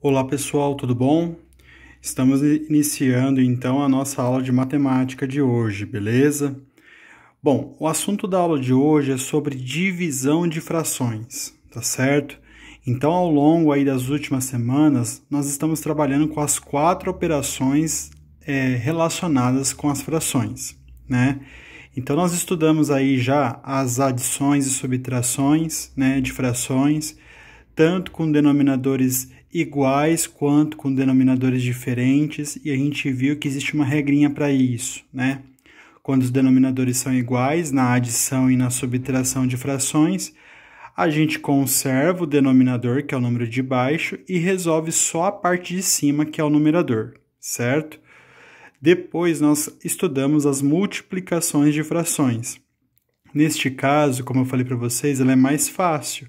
Olá pessoal, tudo bom? Estamos iniciando então a nossa aula de matemática de hoje, beleza? Bom, o assunto da aula de hoje é sobre divisão de frações, tá certo? Então, ao longo aí das últimas semanas, nós estamos trabalhando com as 4 operações relacionadas com as frações, né? Então, nós estudamos aí já as adições e subtrações, né, de frações, tanto com denominadores iguais quanto com denominadores diferentes, e a gente viu que existe uma regrinha para isso, né? Quando os denominadores são iguais, na adição e na subtração de frações, a gente conserva o denominador, que é o número de baixo, e resolve só a parte de cima, que é o numerador, certo? Depois nós estudamos as multiplicações de frações. Neste caso, como eu falei para vocês, ela é mais fácil,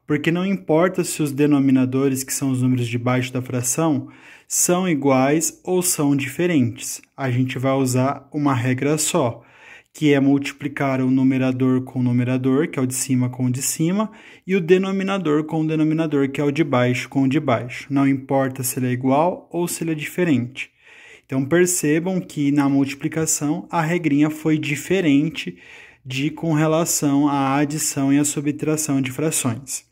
porque não importa se os denominadores, que são os números de baixo da fração, são iguais ou são diferentes. A gente vai usar uma regra só, que é multiplicar o numerador com o numerador, que é o de cima com o de cima, e o denominador com o denominador, que é o de baixo com o de baixo. Não importa se ele é igual ou se ele é diferente. Então percebam que na multiplicação a regrinha foi diferente com relação à adição e à subtração de frações.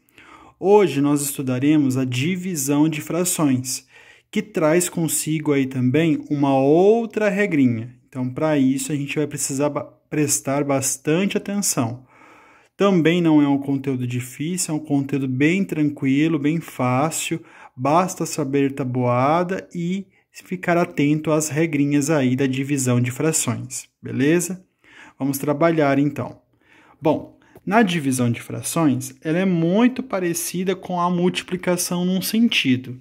Hoje nós estudaremos a divisão de frações, que traz consigo aí também uma outra regrinha. Então, para isso, a gente vai precisar prestar bastante atenção. Também não é um conteúdo difícil, é um conteúdo bem tranquilo, bem fácil, basta saber tabuada e ficar atento às regrinhas aí da divisão de frações, beleza? Vamos trabalhar então. Bom, na divisão de frações, ela é muito parecida com a multiplicação num sentido.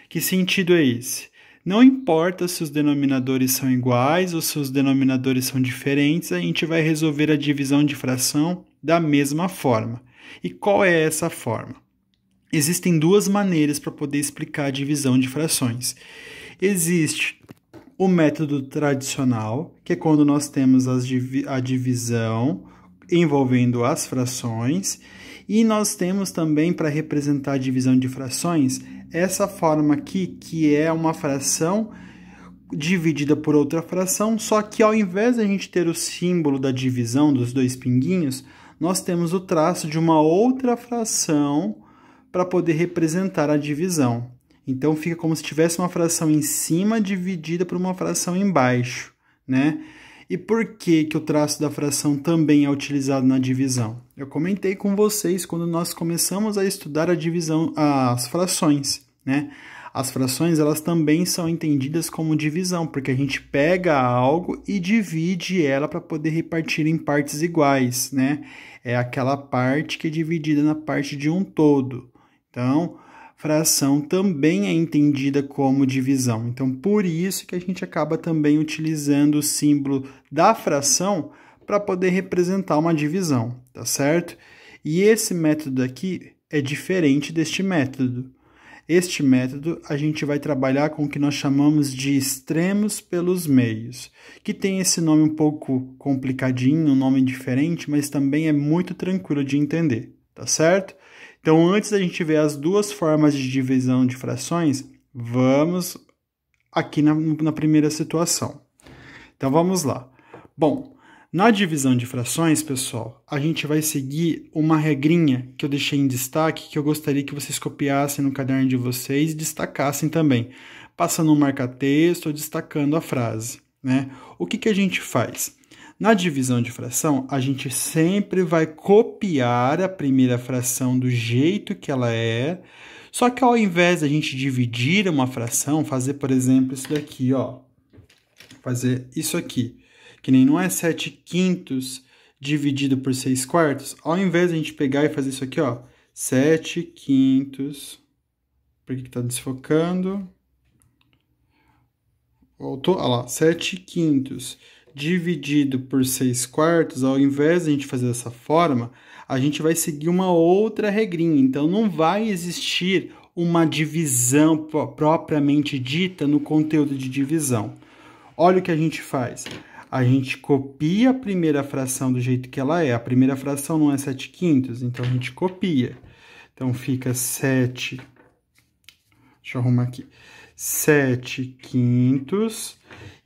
Que sentido é esse? Não importa se os denominadores são iguais ou se os denominadores são diferentes, a gente vai resolver a divisão de fração da mesma forma. E qual é essa forma? Existem duas maneiras para poder explicar a divisão de frações. Existe o método tradicional, que é quando nós temos a divisão envolvendo as frações, e nós temos também, para representar a divisão de frações, essa forma aqui, que é uma fração dividida por outra fração, só que ao invés de a gente ter o símbolo da divisão dos dois pinguinhos, nós temos o traço de uma outra fração para poder representar a divisão. Então, fica como se tivesse uma fração em cima dividida por uma fração embaixo, né? E por que o traço da fração também é utilizado na divisão? Eu comentei com vocês quando nós começamos a estudar a divisão, as frações, né? As frações, elas também são entendidas como divisão, porque a gente pega algo e divide ela para poder repartir em partes iguais, né? É aquela parte que é dividida na parte de um todo. Então, fração também é entendida como divisão. Então, por isso que a gente acaba também utilizando o símbolo da fração para poder representar uma divisão, tá certo? E esse método aqui é diferente deste método. Este método a gente vai trabalhar com o que nós chamamos de extremos pelos meios, que tem esse nome um pouco complicadinho, um nome diferente, mas também é muito tranquilo de entender, tá certo? Então, antes da gente ver as duas formas de divisão de frações, vamos aqui na primeira situação. Então, vamos lá. Bom, na divisão de frações, pessoal, a gente vai seguir uma regrinha que eu deixei em destaque, que eu gostaria que vocês copiassem no caderno de vocês e destacassem também, passando um marca-texto ou destacando a frase, né? O que a gente faz? Na divisão de fração, a gente sempre vai copiar a primeira fração do jeito que ela é, só que ao invés de a gente dividir uma fração, fazer, por exemplo, isso daqui, ó, fazer isso aqui, que nem não é 7/5 dividido por 6/4, ao invés de a gente pegar e fazer isso aqui, ó, 7/5, por que tá desfocando? Voltou, olha lá, 7/5 dividido por 6/4, ao invés de a gente fazer dessa forma, a gente vai seguir uma outra regrinha. Então, não vai existir uma divisão propriamente dita no conteúdo de divisão. Olha o que a gente faz. A gente copia a primeira fração do jeito que ela é. A primeira fração não é 7/5, então a gente copia. Então, fica 7 Deixa eu arrumar aqui. 7/5.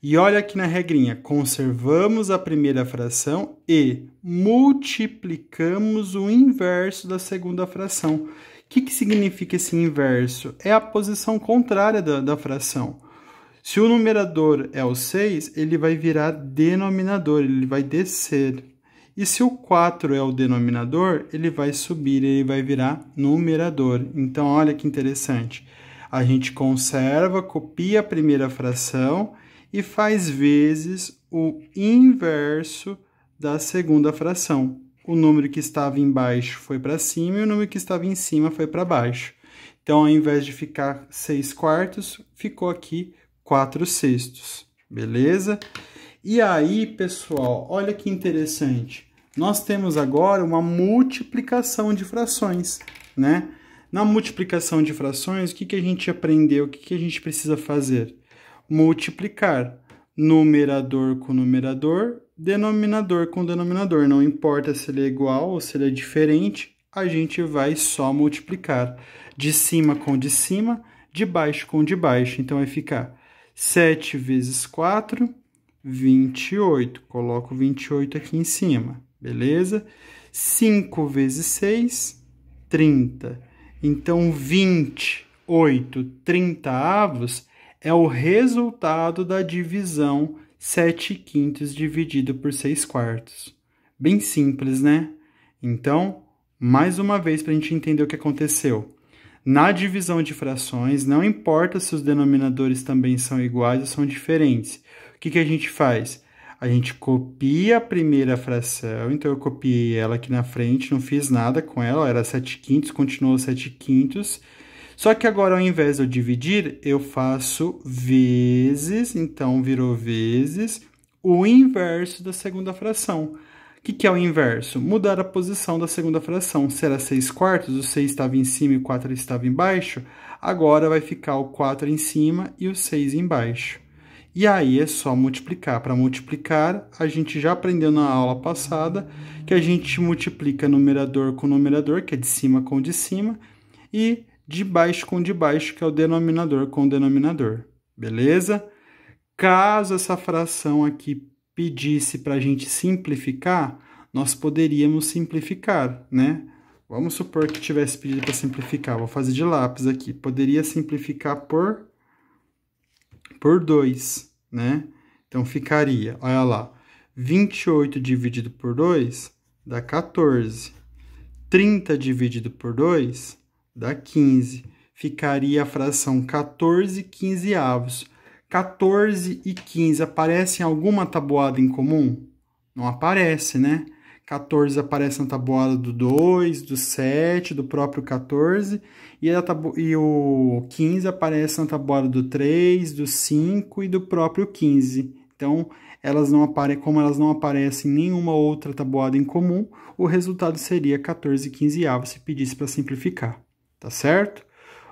E olha aqui na regrinha, conservamos a primeira fração e multiplicamos o inverso da segunda fração. O que significa esse inverso? É a posição contrária da fração. Se o numerador é o 6, ele vai virar denominador, ele vai descer. E se o 4 é o denominador, ele vai subir, ele vai virar numerador. Então, olha que interessante. A gente conserva, copia a primeira fração e faz vezes o inverso da segunda fração. O número que estava embaixo foi para cima e o número que estava em cima foi para baixo. Então, ao invés de ficar 6/4, ficou aqui 4/6. Beleza? E aí, pessoal, olha que interessante. Nós temos agora uma multiplicação de frações, né? Na multiplicação de frações, o que a gente aprendeu? O que a gente precisa fazer? Multiplicar numerador com numerador, denominador com denominador. Não importa se ele é igual ou se ele é diferente, a gente vai só multiplicar. De cima com de cima, de baixo com de baixo. Então, vai ficar 7 vezes 4, 28. Coloco 28 aqui em cima, beleza? 5 vezes 6, 30. Então, 28/30 é o resultado da divisão 7/5 dividido por 6/4. Bem simples, né? Então, mais uma vez, para a gente entender o que aconteceu. Na divisão de frações, não importa se os denominadores também são iguais ou são diferentes. O que a gente faz? A gente copia a primeira fração, então eu copiei ela aqui na frente, não fiz nada com ela, era 7/5, continuou 7/5. Só que agora, ao invés de eu dividir, eu faço vezes, então virou vezes, o inverso da segunda fração. O que é o inverso? Mudar a posição da segunda fração. Se era 6/4, o 6 estava em cima e o 4 estava embaixo, agora vai ficar o 4 em cima e o 6 embaixo. E aí é só multiplicar. Para multiplicar, a gente já aprendeu na aula passada que a gente multiplica numerador com numerador, que é de cima com de cima, e de baixo com de baixo, que é o denominador com o denominador. Beleza? Caso essa fração aqui pedisse para a gente simplificar, nós poderíamos simplificar, né? Vamos supor que tivesse pedido para simplificar. Vou fazer de lápis aqui. Poderia simplificar por 2, né? Então, ficaria, olha lá, 28 dividido por 2 dá 14. 30 dividido por 2 dá 15. Ficaria a fração 14/15. 14 e 15 aparecem em alguma tabuada em comum? Não aparece, né? 14 aparece na tabuada do 2, do 7, do próprio 14, e o 15 aparece na tabuada do 3, do 5 e do próprio 15. Então, como elas não aparecem em nenhuma outra tabuada em comum, o resultado seria 14/15 se pedisse para simplificar, tá certo?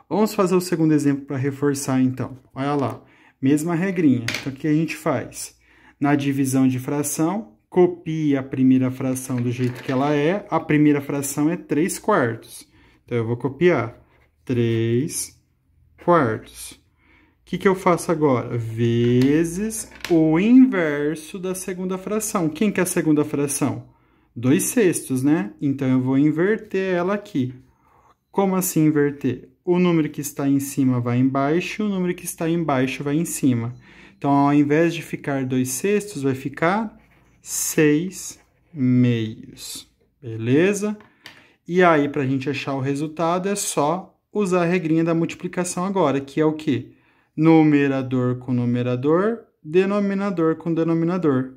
Vamos fazer o segundo exemplo para reforçar, então. Olha lá, mesma regrinha. Então, o que a gente faz? Na divisão de fração, copia a primeira fração do jeito que ela é. A primeira fração é 3/4. Então, eu vou copiar 3/4. O que eu faço agora? Vezes o inverso da segunda fração. Quem que é a segunda fração? 2/6, né? Então, eu vou inverter ela aqui. Como assim inverter? O número que está em cima vai embaixo, o número que está embaixo vai em cima. Então, ao invés de ficar 2/6, vai ficar 6/2. Beleza? E aí, para a gente achar o resultado, é só usar a regrinha da multiplicação agora, que é o quê? Numerador com numerador, denominador com denominador.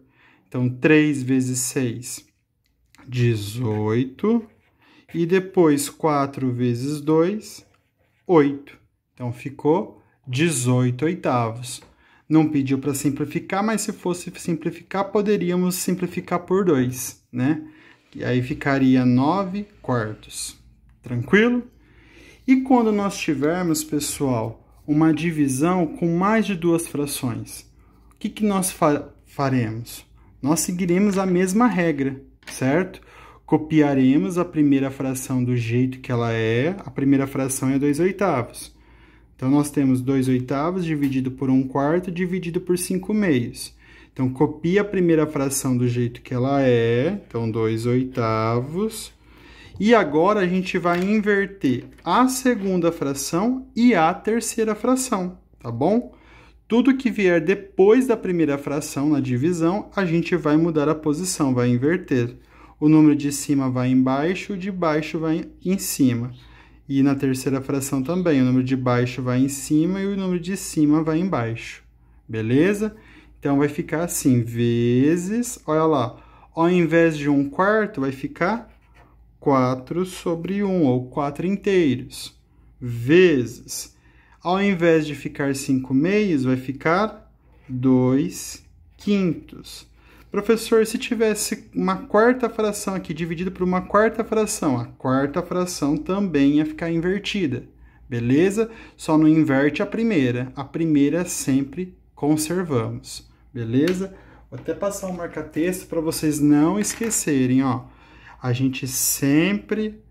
Então, 3 vezes 6, 18. E depois, 4 vezes 2, 8. Então, ficou 18/8. Não pediu para simplificar, mas se fosse simplificar, poderíamos simplificar por 2, né? E aí ficaria 9/4. Tranquilo? E quando nós tivermos, pessoal, uma divisão com mais de 2 frações, o que nós faremos? Nós seguiremos a mesma regra, certo? Copiaremos a primeira fração do jeito que ela é. A primeira fração é 2/8. Então, nós temos 2/8 dividido por 1/4 dividido por 5/2. Então, copia a primeira fração do jeito que ela é. Então, 2/8. E agora, a gente vai inverter a segunda fração e a terceira fração, tá bom? Tudo que vier depois da primeira fração na divisão, a gente vai mudar a posição, vai inverter. O número de cima vai embaixo, o de baixo vai em cima. E na terceira fração também, o número de baixo vai em cima e o número de cima vai embaixo. Beleza? Então, vai ficar assim, vezes, olha lá, ao invés de 1/4, vai ficar 4/1, ou 4/2, vezes, ao invés de ficar 5/2, vai ficar 2/5. Professor, se tivesse uma quarta fração aqui dividida por uma quarta fração, a quarta fração também ia ficar invertida, beleza? Só não inverte a primeira sempre conservamos, beleza? Vou até passar um marca-texto para vocês não esquecerem, ó. A gente sempre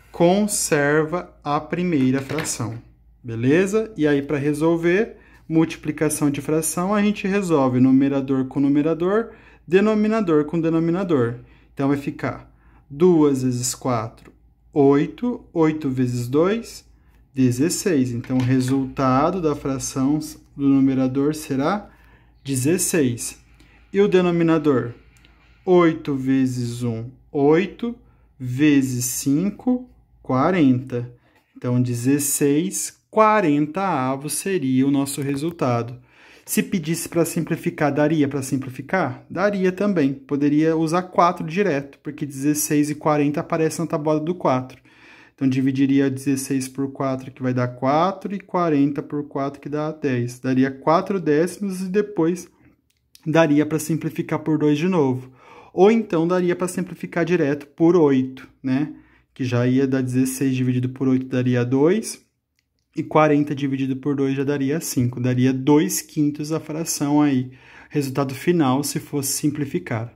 conserva a primeira fração, beleza? E aí, para resolver multiplicação de fração, a gente resolve numerador com numerador, denominador com denominador. Então, vai ficar 2 vezes 4, 8. 8 vezes 2, 16. Então, o resultado da fração do numerador será 16. E o denominador? 8 vezes 1, 8, vezes 5, 40. Então, 16/40 seria o nosso resultado. Se pedisse para simplificar, daria para simplificar? Daria também. Poderia usar 4 direto, porque 16 e 40 aparecem na tabuada do 4. Então, dividiria 16 por 4, que vai dar 4, e 40 por 4, que dá 10. Daria 4 décimos e depois daria para simplificar por 2 de novo. Ou então, daria para simplificar direto por 8, né? Que já ia dar 16 dividido por 8, daria 2. E 40 dividido por 2 já daria 5. Daria 2/5 a fração aí. Resultado final, se fosse simplificar.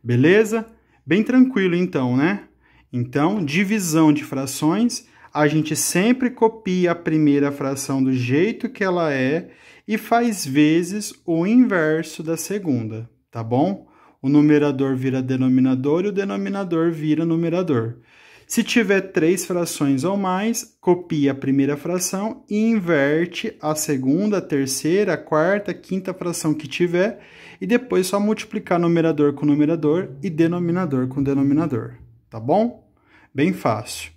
Beleza? Bem tranquilo, então, né? Então, divisão de frações, a gente sempre copia a primeira fração do jeito que ela é e faz vezes o inverso da segunda, tá bom? O numerador vira denominador e o denominador vira numerador. Se tiver 3 frações ou mais, copia a primeira fração e inverte a segunda, a terceira, a quarta, a quinta fração que tiver e depois só multiplicar numerador com numerador e denominador com denominador, tá bom? Bem fácil.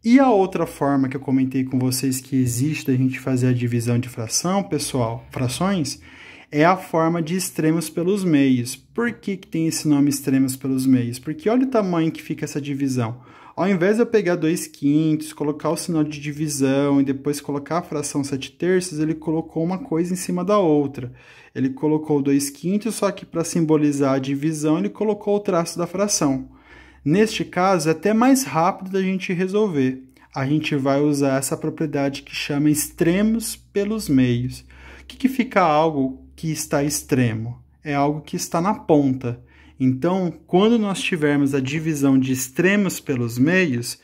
E a outra forma que eu comentei com vocês que existe da gente fazer a divisão de fração, pessoal, frações, é a forma de extremos pelos meios. Por que tem esse nome extremos pelos meios? Porque olha o tamanho que fica essa divisão. Ao invés de eu pegar 2/5, colocar o sinal de divisão e depois colocar a fração 7/3, ele colocou uma coisa em cima da outra. Ele colocou 2/5, só que para simbolizar a divisão, ele colocou o traço da fração. Neste caso, é até mais rápido da gente resolver. A gente vai usar essa propriedade que chama extremos pelos meios. O que fica algo que está extremo? É algo que está na ponta. Então, quando nós tivermos a divisão de extremos pelos meios,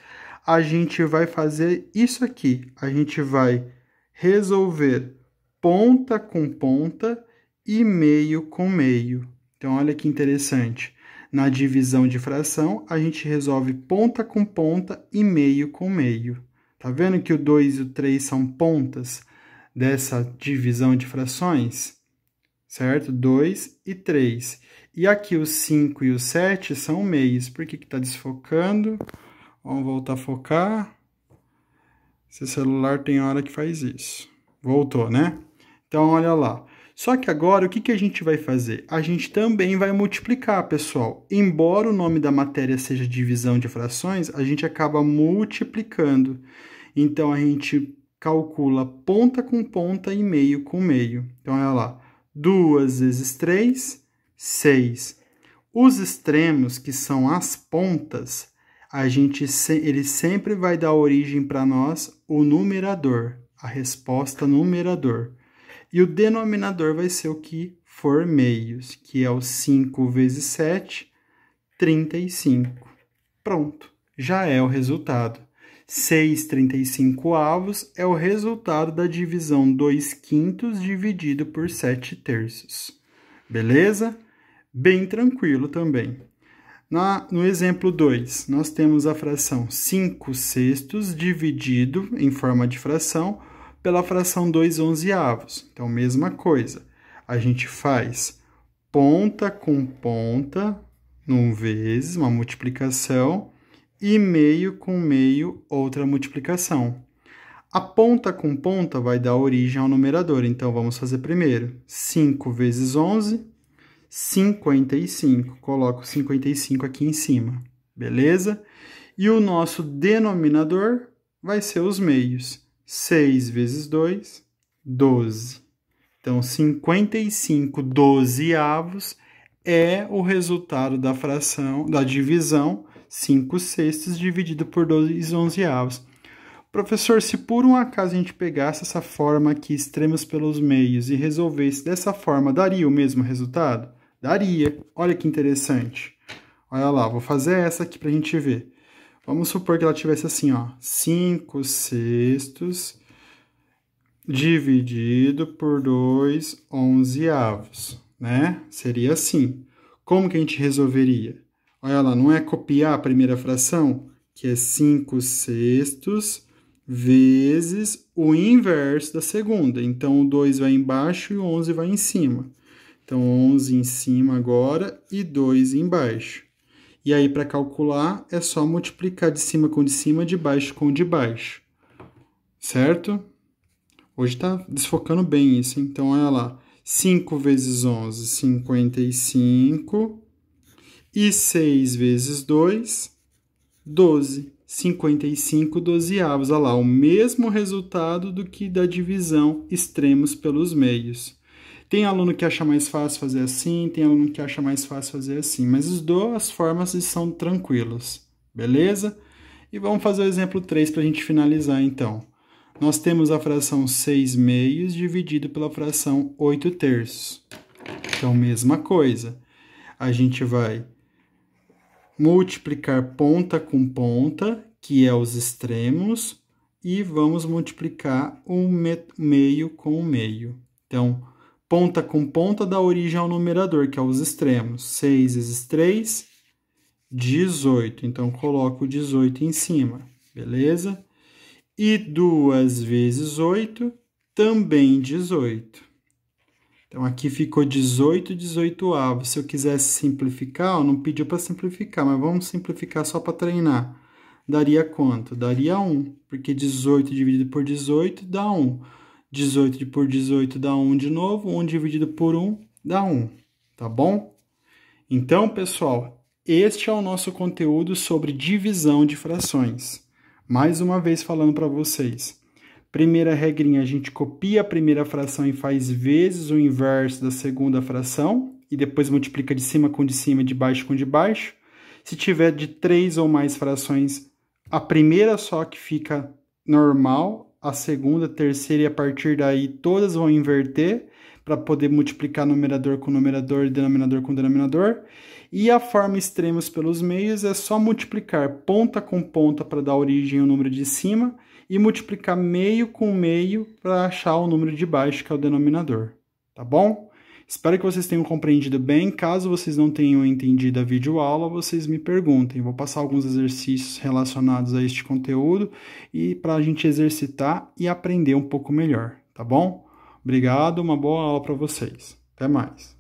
a gente vai fazer isso aqui. A gente vai resolver ponta com ponta e meio com meio. Então, olha que interessante. Na divisão de fração, a gente resolve ponta com ponta e meio com meio. Tá vendo que o 2 e o 3 são pontas dessa divisão de frações? Certo? 2 e 3. E aqui os 5 e o 7 são meios. Por que está desfocando? Vamos voltar a focar. Esse celular tem hora que faz isso. Voltou, né? Então, olha lá. Só que agora, o que a gente vai fazer? A gente também vai multiplicar, pessoal. Embora o nome da matéria seja divisão de frações, a gente acaba multiplicando. Então, a gente calcula ponta com ponta e meio com meio. Então, olha lá. 2 vezes 3, 6. Os extremos, que são as pontas, ele sempre vai dar origem para nós o numerador, a resposta numerador. E o denominador vai ser o que for meios, que é o 5 vezes 7, 35. Pronto, já é o resultado. 6/35 é o resultado da divisão 2/5 dividido por 7/3. Beleza? Bem tranquilo também. No exemplo 2, nós temos a fração 5/6 dividido, em forma de fração, pela fração 2/11. Então, mesma coisa. A gente faz ponta com ponta, num vezes, uma multiplicação, e meio com meio, outra multiplicação. A ponta com ponta vai dar origem ao numerador, então vamos fazer primeiro. 5 vezes 11, 55. Coloco 55 aqui em cima, beleza? E o nosso denominador vai ser os meios. 6 vezes 2, 12. Então, 55/12 é o resultado da fração, da divisão 5/6 dividido por 2/11. Professor, se por um acaso a gente pegasse essa forma aqui, extremos pelos meios, e resolvesse dessa forma, daria o mesmo resultado? Daria. Olha que interessante. Olha lá, vou fazer essa aqui para a gente ver. Vamos supor que ela tivesse assim, ó, 5/6 dividido por 2/11, né? Seria assim. Como que a gente resolveria? Olha lá, não é copiar a primeira fração, que é 5/6 vezes o inverso da segunda. Então, o 2 vai embaixo e o 11 vai em cima. Então, 11 em cima agora e 2 embaixo. E aí, para calcular, é só multiplicar de cima com de cima, de baixo com de baixo. Certo? Hoje está desfocando bem isso, então olha lá. 5 vezes 11, 55. E 6 vezes 2, 12. 55/12. Olha lá, o mesmo resultado do que da divisão extremos pelos meios. Tem aluno que acha mais fácil fazer assim, tem aluno que acha mais fácil fazer assim, mas as duas formas são tranquilas, beleza? E vamos fazer o exemplo 3 para a gente finalizar, então. Nós temos a fração 6/2 dividido pela fração 8/3. Então, mesma coisa. A gente vai multiplicar ponta com ponta, que é os extremos, e vamos multiplicar o meio com o meio. Então, ponta com ponta dá origem ao numerador, que é os extremos. 6 vezes 3, 18. Então, coloco 18 em cima, beleza? E 2 vezes 8, também 18. Então, aqui ficou 18/18. Se eu quisesse simplificar, não pediu para simplificar, mas vamos simplificar só para treinar. Daria quanto? Daria 1, porque 18 dividido por 18 dá 1. 18 por 18 dá 1 de novo, 1 dividido por 1 dá 1, tá bom? Então, pessoal, este é o nosso conteúdo sobre divisão de frações. Mais uma vez falando para vocês. Primeira regrinha, a gente copia a primeira fração e faz vezes o inverso da segunda fração, e depois multiplica de cima com de cima, de baixo com de baixo. Se tiver de 3 ou mais frações, a primeira só que fica normal, a segunda, a terceira e a partir daí todas vão inverter, para poder multiplicar numerador com numerador e denominador com denominador. E a forma extremos pelos meios é só multiplicar ponta com ponta para dar origem ao número de cima e multiplicar meio com meio para achar o número de baixo, que é o denominador. Tá bom? Espero que vocês tenham compreendido bem. Caso vocês não tenham entendido a videoaula, vocês me perguntem. Vou passar alguns exercícios relacionados a este conteúdo e para a gente exercitar e aprender um pouco melhor. Tá bom? Obrigado, uma boa aula para vocês. Até mais.